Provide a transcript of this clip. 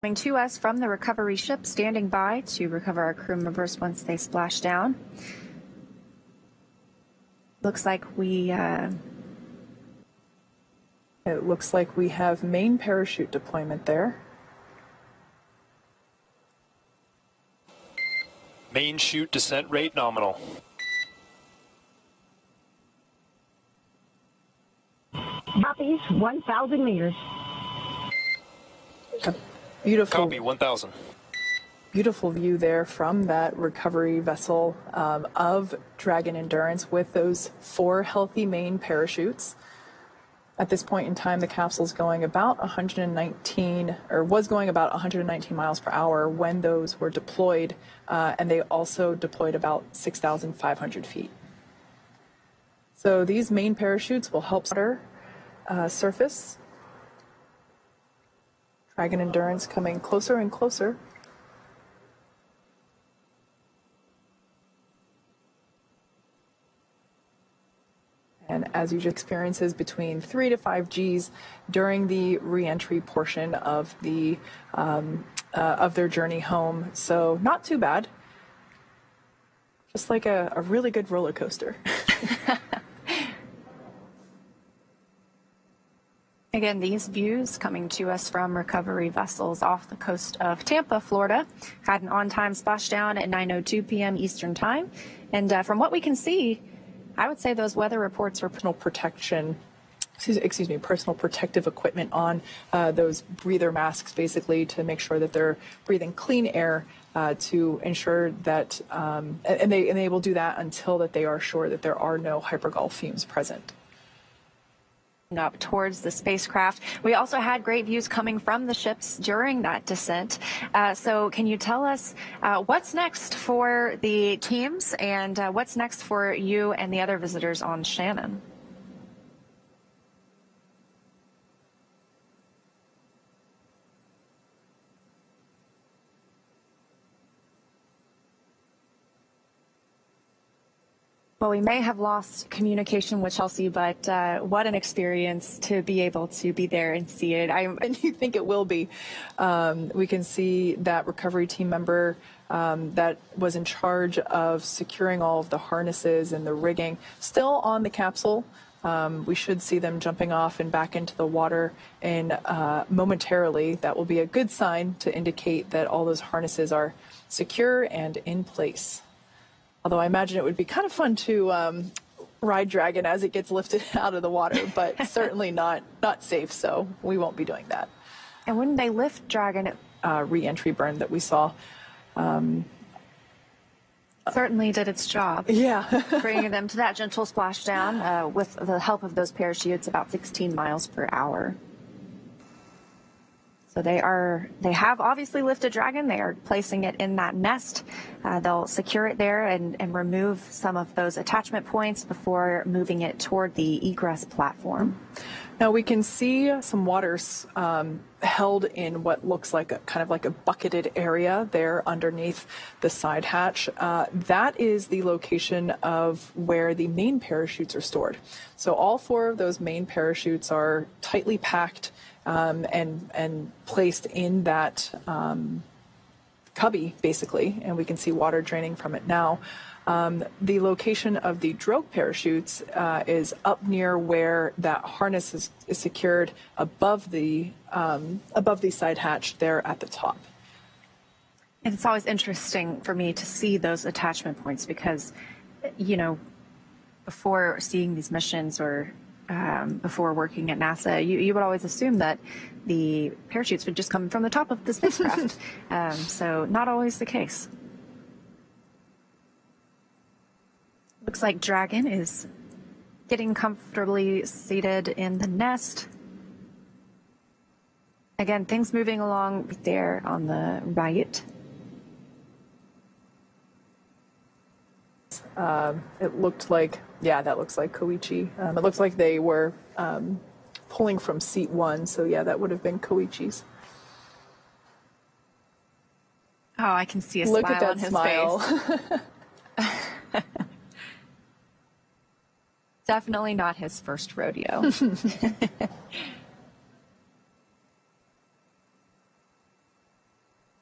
Coming to us from the recovery ship, standing by to recover our crew members once they splash down. Looks like we... It looks like we have main parachute deployment there. Main chute descent rate nominal. Copies, 1,000 meters. Beautiful. Copy, 1,000. Beautiful view there from that recovery vessel of Dragon Endurance with those 4 healthy main parachutes. At this point in time, the capsule's going about 119, or was going about 119 miles per hour when those were deployed, and they also deployed about 6,500 feet. So these main parachutes will help water surface. Dragon Endurance coming closer and closer. And as usual, experiences between 3 to 5 Gs during the re-entry portion of their journey home. So not too bad. Just like a really good roller coaster. Again, these views coming to us from recovery vessels off the coast of Tampa, Florida. Had an on-time splashdown at 9:02 p.m. Eastern Time. And from what we can see, I would say those weather reports were personal protective equipment on those breather masks, basically, to make sure that they're breathing clean air to ensure that, and they will do that until that they are sure that there are no hypergol fumes present. Up towards the spacecraft. We also had great views coming from the ships during that descent. So can you tell us what's next for the teams and what's next for you and the other visitors on Shannon? Well, we may have lost communication with Chelsea, but what an experience to be able to be there and see it. And you think it will be. We can see that recovery team member that was in charge of securing all of the harnesses and the rigging still on the capsule. We should see them jumping off and back into the water in momentarily. That will be a good sign to indicate that all those harnesses are secure and in place. Although I imagine it would be kind of fun to ride Dragon as it gets lifted out of the water, but certainly not safe, so we won't be doing that. And when they lift Dragon, re-entry burn that we saw. Certainly did its job. Yeah. Bringing them to that gentle splashdown with the help of those parachutes, about 16 miles per hour. So they have obviously lifted Dragon. They are placing it in that nest. They'll secure it there and remove some of those attachment points before moving it toward the egress platform. Now we can see some waters held in what looks like kind of like a bucketed area there underneath the side hatch. That is the location of where the main parachutes are stored. So all 4 of those main parachutes are tightly packed and placed in that cubby, basically, and we can see water draining from it now. The location of the drogue parachutes is up near where that harness is secured above the side hatch there at the top. And it's always interesting for me to see those attachment points because, you know, before seeing these missions or before working at NASA, you would always assume that the parachutes would just come from the top of the spacecraft. So not always the case. Looks like Dragon is getting comfortably seated in the nest. Again, things moving along there on the right. It looked like, yeah, that looks like Koichi. It looks like they were pulling from seat 1, so yeah, that would have been Koichi's. Oh, I can see a Look smile at that on his smile. face. Definitely not his first rodeo.